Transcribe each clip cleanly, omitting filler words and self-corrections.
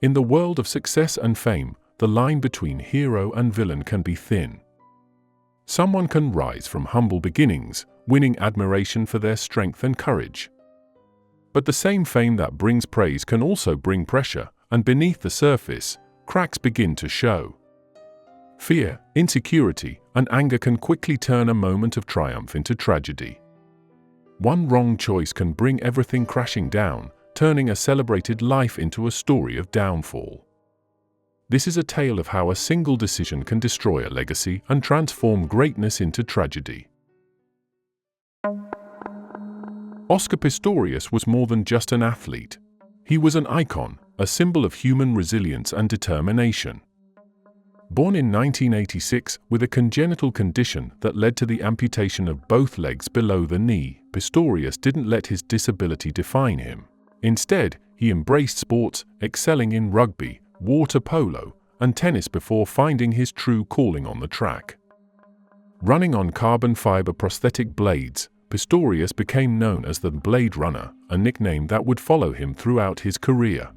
In the world of success and fame, the line between hero and villain can be thin. Someone can rise from humble beginnings, winning admiration for their strength and courage. But the same fame that brings praise can also bring pressure, and beneath the surface, cracks begin to show. Fear, insecurity, and anger can quickly turn a moment of triumph into tragedy. One wrong choice can bring everything crashing down, turning a celebrated life into a story of downfall. This is a tale of how a single decision can destroy a legacy and transform greatness into tragedy. Oscar Pistorius was more than just an athlete. He was an icon, a symbol of human resilience and determination. Born in 1986 with a congenital condition that led to the amputation of both legs below the knee, Pistorius didn't let his disability define him. Instead, he embraced sports, excelling in rugby, water polo, and tennis before finding his true calling on the track. Running on carbon fiber prosthetic blades, Pistorius became known as the Blade Runner, a nickname that would follow him throughout his career.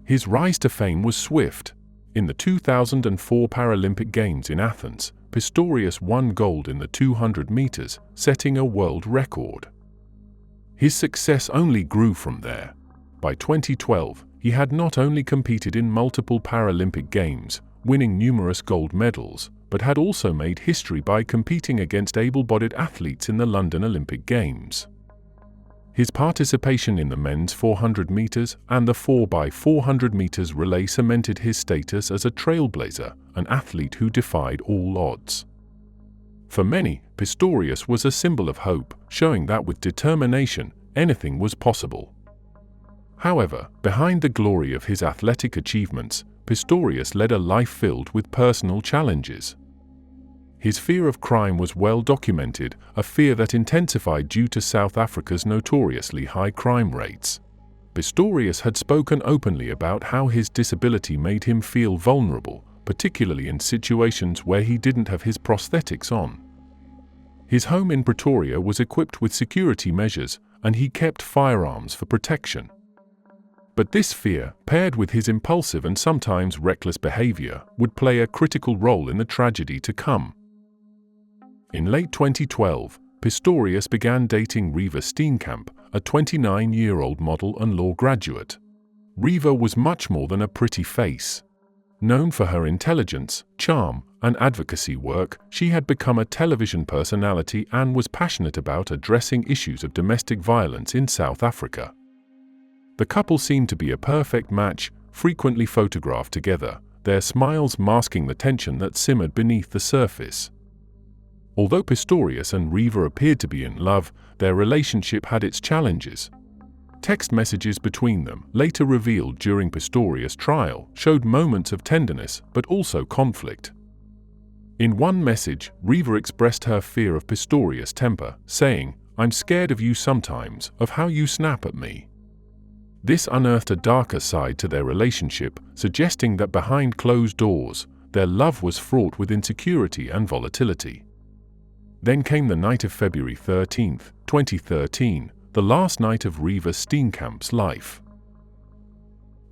His rise to fame was swift. In the 2004 Paralympic Games in Athens, Pistorius won gold in the 200 meters, setting a world record. His success only grew from there. By 2012, he had not only competed in multiple Paralympic Games, winning numerous gold medals, but had also made history by competing against able-bodied athletes in the London Olympic Games. His participation in the men's 400 meters and the 4x400 meters relay cemented his status as a trailblazer, an athlete who defied all odds. For many, Pistorius was a symbol of hope, showing that with determination, anything was possible. However, behind the glory of his athletic achievements, Pistorius led a life filled with personal challenges. His fear of crime was well documented, a fear that intensified due to South Africa's notoriously high crime rates. Pistorius had spoken openly about how his disability made him feel vulnerable, particularly in situations where he didn't have his prosthetics on. His home in Pretoria was equipped with security measures, and he kept firearms for protection. But this fear, paired with his impulsive and sometimes reckless behavior, would play a critical role in the tragedy to come. In late 2012, Pistorius began dating Reeva Steenkamp, a 29-year-old model and law graduate. Reeva was much more than a pretty face. Known for her intelligence, charm, and advocacy work, she had become a television personality and was passionate about addressing issues of domestic violence in South Africa. The couple seemed to be a perfect match, frequently photographed together, their smiles masking the tension that simmered beneath the surface. Although Pistorius and Reeva appeared to be in love, their relationship had its challenges. Text messages between them, later revealed during Pistorius' trial, showed moments of tenderness but also conflict. In one message, Reeva expressed her fear of Pistorius' temper, saying, "I'm scared of you sometimes, of how you snap at me." This unearthed a darker side to their relationship, suggesting that behind closed doors, their love was fraught with insecurity and volatility. Then came the night of February 13, 2013, the last night of Reeva Steenkamp's life.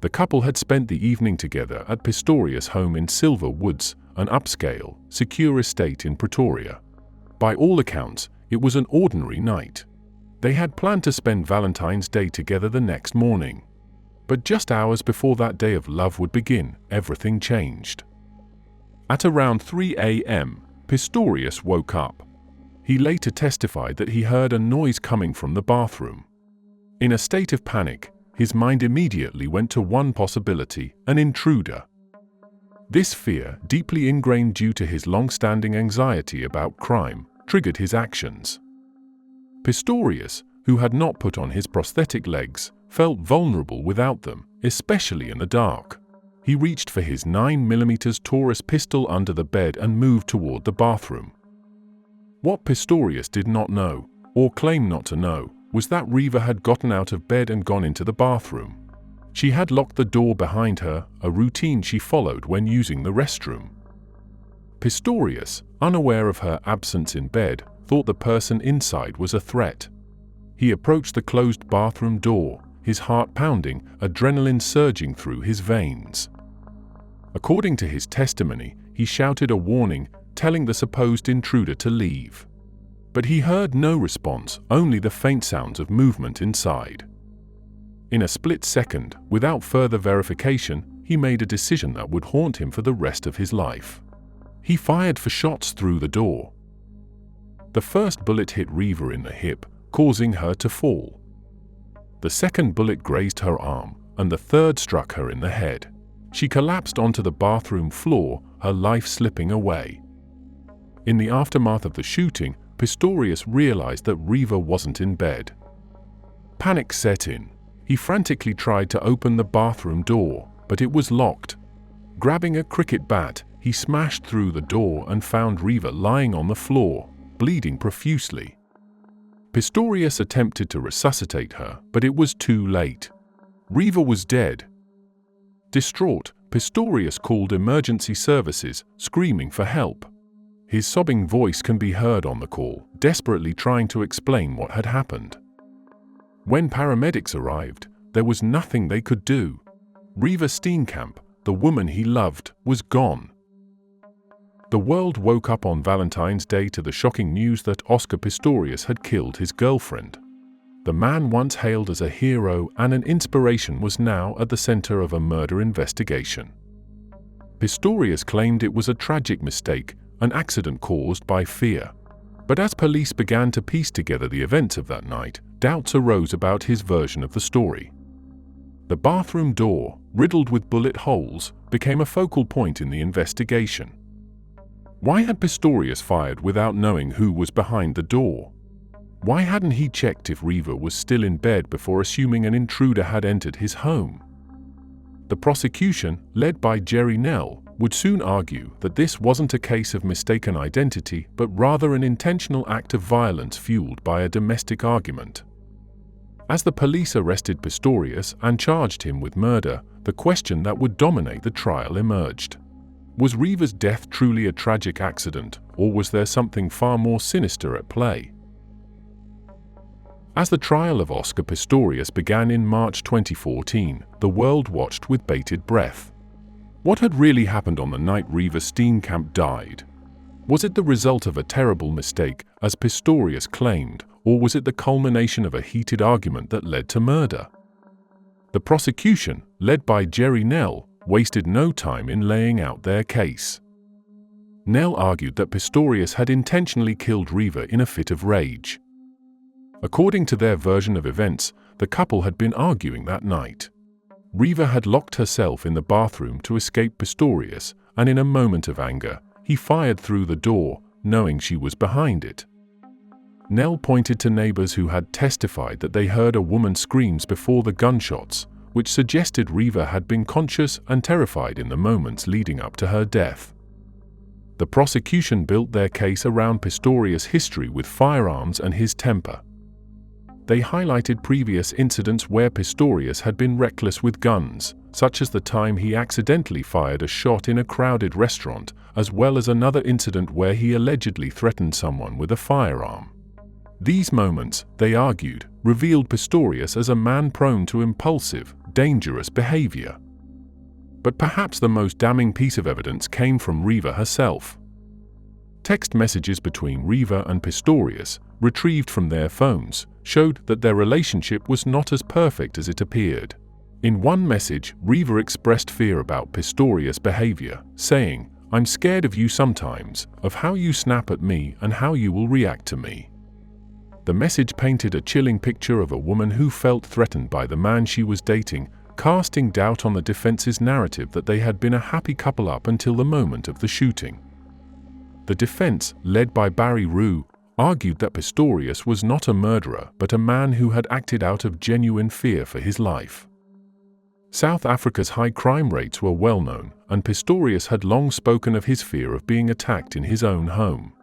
The couple had spent the evening together at Pistorius' home in Silver Woods, an upscale, secure estate in Pretoria. By all accounts, it was an ordinary night. They had planned to spend Valentine's Day together the next morning. But just hours before that day of love would begin, everything changed. At around 3 a.m., Pistorius woke up. He later testified that he heard a noise coming from the bathroom. In a state of panic, his mind immediately went to one possibility: an intruder. This fear, deeply ingrained due to his long-standing anxiety about crime, triggered his actions. Pistorius, who had not put on his prosthetic legs, felt vulnerable without them, especially in the dark. He reached for his 9mm Taurus pistol under the bed and moved toward the bathroom. What Pistorius did not know, or claim not to know, was that Reeva had gotten out of bed and gone into the bathroom. She had locked the door behind her, a routine she followed when using the restroom. Pistorius, unaware of her absence in bed, thought the person inside was a threat. He approached the closed bathroom door, his heart pounding, adrenaline surging through his veins. According to his testimony, he shouted a warning, telling the supposed intruder to leave. But he heard no response, only the faint sounds of movement inside. In a split second, without further verification, he made a decision that would haunt him for the rest of his life. He fired 4 shots through the door. The first bullet hit Reeva in the hip, causing her to fall. The second bullet grazed her arm, and the third struck her in the head. She collapsed onto the bathroom floor, her life slipping away. In the aftermath of the shooting, Pistorius realized that Reeva wasn't in bed. Panic set in. He frantically tried to open the bathroom door, but it was locked. Grabbing a cricket bat, he smashed through the door and found Reeva lying on the floor, bleeding profusely. Pistorius attempted to resuscitate her, but it was too late. Reeva was dead. Distraught, Pistorius called emergency services, screaming for help. His sobbing voice can be heard on the call, desperately trying to explain what had happened. When paramedics arrived, there was nothing they could do. Reeva Steenkamp, the woman he loved, was gone. The world woke up on Valentine's Day to the shocking news that Oscar Pistorius had killed his girlfriend. The man once hailed as a hero and an inspiration was now at the center of a murder investigation. Pistorius claimed it was a tragic mistake, an accident caused by fear. But as police began to piece together the events of that night, doubts arose about his version of the story. The bathroom door, riddled with bullet holes, became a focal point in the investigation. Why had Pistorius fired without knowing who was behind the door? Why hadn't he checked if Reeva was still in bed before assuming an intruder had entered his home? The prosecution, led by Jerry Nell, would soon argue that this wasn't a case of mistaken identity but rather an intentional act of violence fueled by a domestic argument. As the police arrested Pistorius and charged him with murder, the question that would dominate the trial emerged. Was Reeva's death truly a tragic accident, or was there something far more sinister at play? As the trial of Oscar Pistorius began in March 2014, the world watched with bated breath. What had really happened on the night Reeva Steenkamp died? Was it the result of a terrible mistake, as Pistorius claimed, or was it the culmination of a heated argument that led to murder? The prosecution, led by Jerry Nell, wasted no time in laying out their case. Nell argued that Pistorius had intentionally killed Reeva in a fit of rage. According to their version of events, the couple had been arguing that night. Reeva had locked herself in the bathroom to escape Pistorius, and in a moment of anger, he fired through the door, knowing she was behind it. Nell pointed to neighbors who had testified that they heard a woman's screams before the gunshots, which suggested Reeva had been conscious and terrified in the moments leading up to her death. The prosecution built their case around Pistorius' history with firearms and his temper. They highlighted previous incidents where Pistorius had been reckless with guns, such as the time he accidentally fired a shot in a crowded restaurant, as well as another incident where he allegedly threatened someone with a firearm. These moments, they argued, revealed Pistorius as a man prone to impulsive, dangerous behavior. But perhaps the most damning piece of evidence came from Reeva herself. Text messages between Reeva and Pistorius, retrieved from their phones, showed that their relationship was not as perfect as it appeared. In one message, Reeva expressed fear about Pistorius' behavior, saying, "I'm scared of you sometimes, of how you snap at me and how you will react to me." The message painted a chilling picture of a woman who felt threatened by the man she was dating, casting doubt on the defense's narrative that they had been a happy couple up until the moment of the shooting. The defense, led by Barry Rue, argued that Pistorius was not a murderer but a man who had acted out of genuine fear for his life. South Africa's high crime rates were well known, and Pistorius had long spoken of his fear of being attacked in his own home.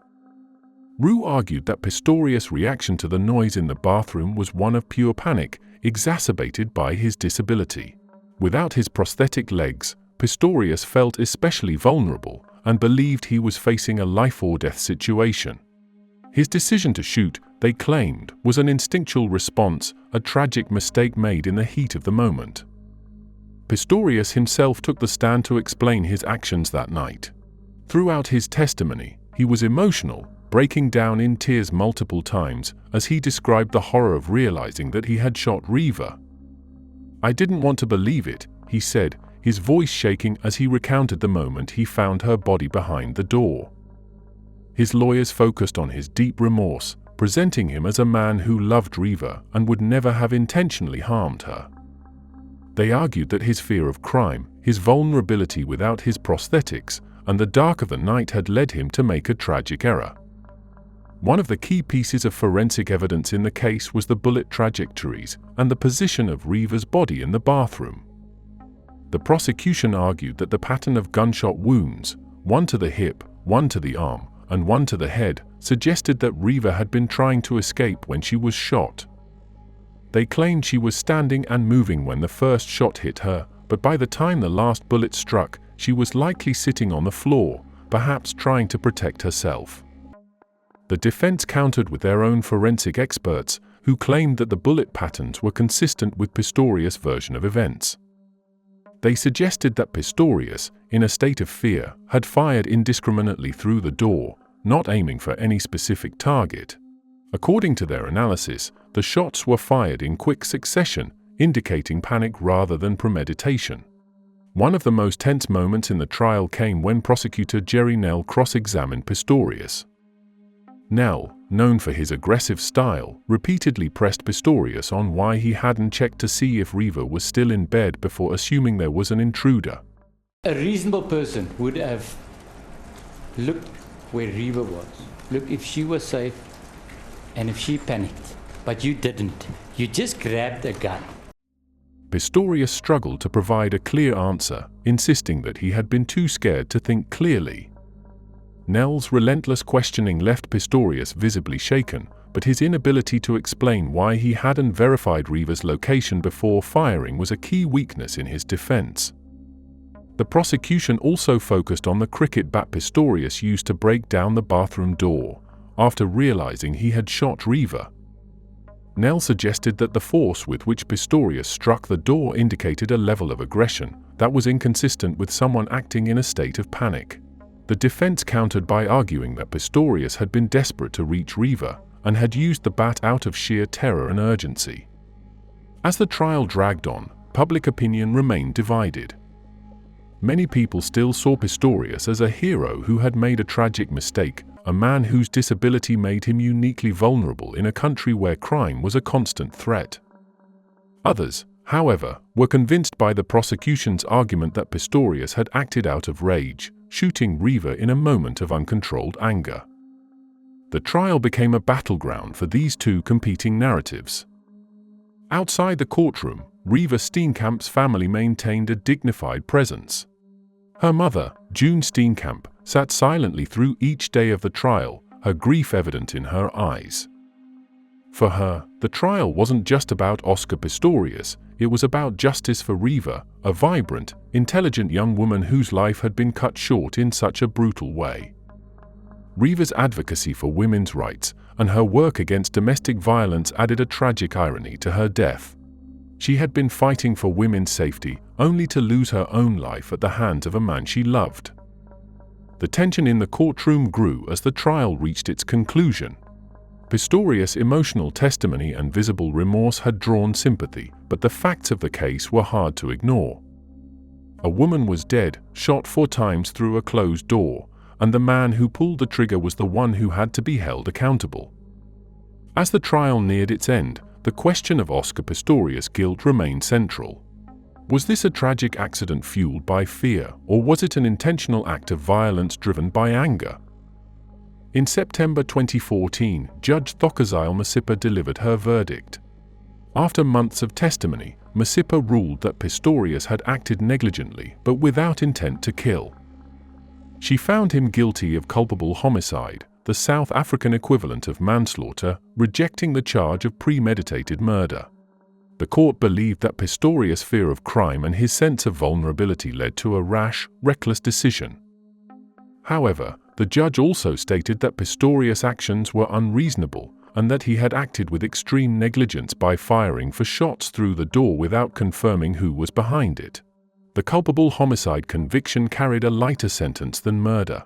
Rue argued that Pistorius' reaction to the noise in the bathroom was one of pure panic, exacerbated by his disability. Without his prosthetic legs, Pistorius felt especially vulnerable and believed he was facing a life-or-death situation. His decision to shoot, they claimed, was an instinctual response, a tragic mistake made in the heat of the moment. Pistorius himself took the stand to explain his actions that night. Throughout his testimony, he was emotional, breaking down in tears multiple times as he described the horror of realizing that he had shot Reeva. "I didn't want to believe it," he said, his voice shaking as he recounted the moment he found her body behind the door. His lawyers focused on his deep remorse, presenting him as a man who loved Reeva and would never have intentionally harmed her. They argued that his fear of crime, his vulnerability without his prosthetics, and the dark of the night had led him to make a tragic error. One of the key pieces of forensic evidence in the case was the bullet trajectories and the position of Reeva's body in the bathroom. The prosecution argued that the pattern of gunshot wounds, one to the hip, one to the arm, and one to the head, suggested that Reeva had been trying to escape when she was shot. They claimed she was standing and moving when the first shot hit her, but by the time the last bullet struck, she was likely sitting on the floor, perhaps trying to protect herself. The defense countered with their own forensic experts, who claimed that the bullet patterns were consistent with Pistorius' version of events. They suggested that Pistorius, in a state of fear, had fired indiscriminately through the door, not aiming for any specific target. According to their analysis, the shots were fired in quick succession, indicating panic rather than premeditation. One of the most tense moments in the trial came when prosecutor Jerry Nell cross-examined Pistorius. Nell, known for his aggressive style, repeatedly pressed Pistorius on why he hadn't checked to see if Reeva was still in bed before assuming there was an intruder. A reasonable person would have looked where Reeva was, looked if she was safe and if she panicked. But you didn't. You just grabbed a gun. Pistorius struggled to provide a clear answer, insisting that he had been too scared to think clearly. Nell's relentless questioning left Pistorius visibly shaken, but his inability to explain why he hadn't verified Reeva's location before firing was a key weakness in his defense. The prosecution also focused on the cricket bat Pistorius used to break down the bathroom door, after realizing he had shot Reeva. Nell suggested that the force with which Pistorius struck the door indicated a level of aggression that was inconsistent with someone acting in a state of panic. The defense countered by arguing that Pistorius had been desperate to reach Reeva and had used the bat out of sheer terror and urgency. As the trial dragged on, public opinion remained divided. Many people still saw Pistorius as a hero who had made a tragic mistake, a man whose disability made him uniquely vulnerable in a country where crime was a constant threat. Others, however, were convinced by the prosecution's argument that Pistorius had acted out of rage, shooting Reeva in a moment of uncontrolled anger. The trial became a battleground for these two competing narratives. Outside the courtroom, Reeva Steenkamp's family maintained a dignified presence. Her mother, June Steenkamp, sat silently through each day of the trial, her grief evident in her eyes. For her, the trial wasn't just about Oscar Pistorius, it was about justice for Reeva, a vibrant, intelligent young woman whose life had been cut short in such a brutal way. Reeva's advocacy for women's rights and her work against domestic violence added a tragic irony to her death. She had been fighting for women's safety, only to lose her own life at the hands of a man she loved. The tension in the courtroom grew as the trial reached its conclusion. Pistorius' emotional testimony and visible remorse had drawn sympathy, but the facts of the case were hard to ignore. A woman was dead, shot 4 times through a closed door, and the man who pulled the trigger was the one who had to be held accountable. As the trial neared its end, the question of Oscar Pistorius' guilt remained central. Was this a tragic accident fueled by fear, or was it an intentional act of violence driven by anger? In September 2014, Judge Thokozile Masipa delivered her verdict. After months of testimony, Masipa ruled that Pistorius had acted negligently but without intent to kill. She found him guilty of culpable homicide, the South African equivalent of manslaughter, rejecting the charge of premeditated murder. The court believed that Pistorius' fear of crime and his sense of vulnerability led to a rash, reckless decision. However, the judge also stated that Pistorius' actions were unreasonable and that he had acted with extreme negligence by firing 4 shots through the door without confirming who was behind it. The culpable homicide conviction carried a lighter sentence than murder.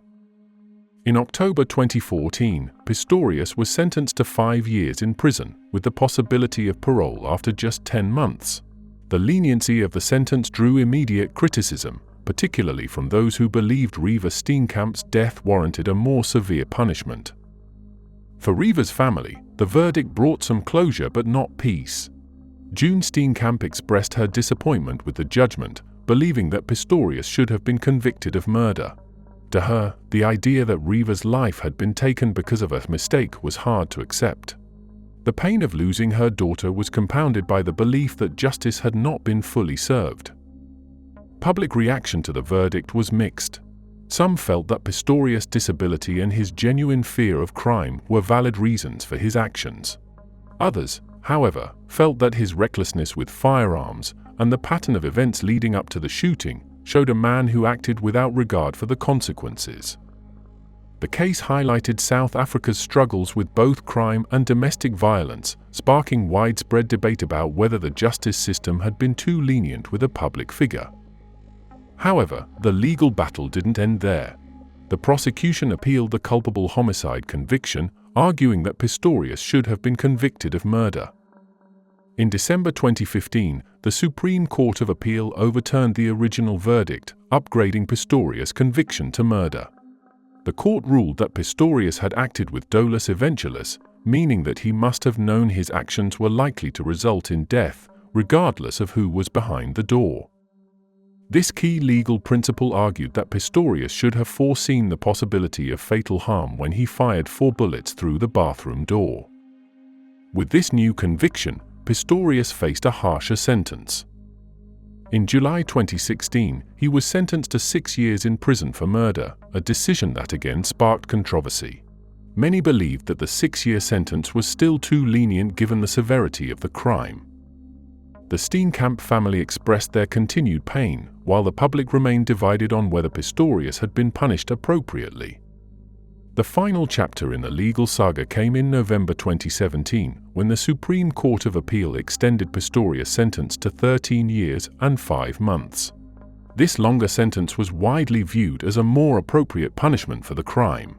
In October 2014, Pistorius was sentenced to 5 years in prison, with the possibility of parole after just 10 months. The leniency of the sentence drew immediate criticism, particularly from those who believed Reeva Steenkamp's death warranted a more severe punishment. For Reeva's family, the verdict brought some closure but not peace. June Steenkamp expressed her disappointment with the judgment, believing that Pistorius should have been convicted of murder. To her, the idea that Reeva's life had been taken because of a mistake was hard to accept. The pain of losing her daughter was compounded by the belief that justice had not been fully served. Public reaction to the verdict was mixed. Some felt that Pistorius' disability and his genuine fear of crime were valid reasons for his actions. Others, however, felt that his recklessness with firearms and the pattern of events leading up to the shooting showed a man who acted without regard for the consequences. The case highlighted South Africa's struggles with both crime and domestic violence, sparking widespread debate about whether the justice system had been too lenient with a public figure. However, the legal battle didn't end there. The prosecution appealed the culpable homicide conviction, arguing that Pistorius should have been convicted of murder. In December 2015, the Supreme Court of Appeal overturned the original verdict, upgrading Pistorius' conviction to murder. The court ruled that Pistorius had acted with dolus eventualis, meaning that he must have known his actions were likely to result in death, regardless of who was behind the door. This key legal principle argued that Pistorius should have foreseen the possibility of fatal harm when he fired 4 bullets through the bathroom door. With this new conviction, Pistorius faced a harsher sentence. In July 2016, he was sentenced to 6 years in prison for murder, a decision that again sparked controversy. Many believed that the 6-year sentence was still too lenient given the severity of the crime. The Steenkamp family expressed their continued pain, while the public remained divided on whether Pistorius had been punished appropriately. The final chapter in the legal saga came in November 2017, when the Supreme Court of Appeal extended Pistorius' sentence to 13 years and 5 months. This longer sentence was widely viewed as a more appropriate punishment for the crime.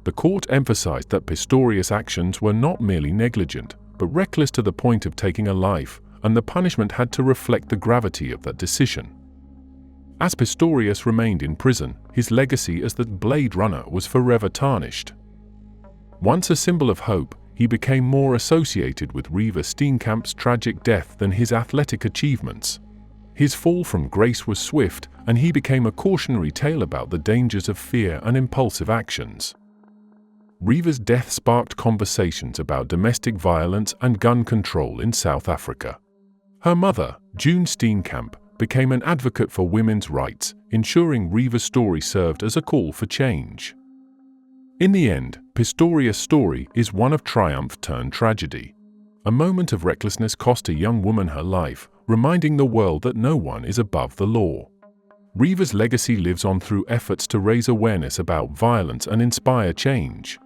The court emphasized that Pistorius' actions were not merely negligent, but reckless to the point of taking a life, and the punishment had to reflect the gravity of that decision. As Pistorius remained in prison, his legacy as the Blade Runner was forever tarnished. Once a symbol of hope, he became more associated with Reeva Steenkamp's tragic death than his athletic achievements. His fall from grace was swift, and he became a cautionary tale about the dangers of fear and impulsive actions. Reeva's death sparked conversations about domestic violence and gun control in South Africa. Her mother, June Steenkamp, became an advocate for women's rights, ensuring Reeva's story served as a call for change. In the end, Pistorius' story is one of triumph turned tragedy. A moment of recklessness cost a young woman her life, reminding the world that no one is above the law. Reeva's legacy lives on through efforts to raise awareness about violence and inspire change.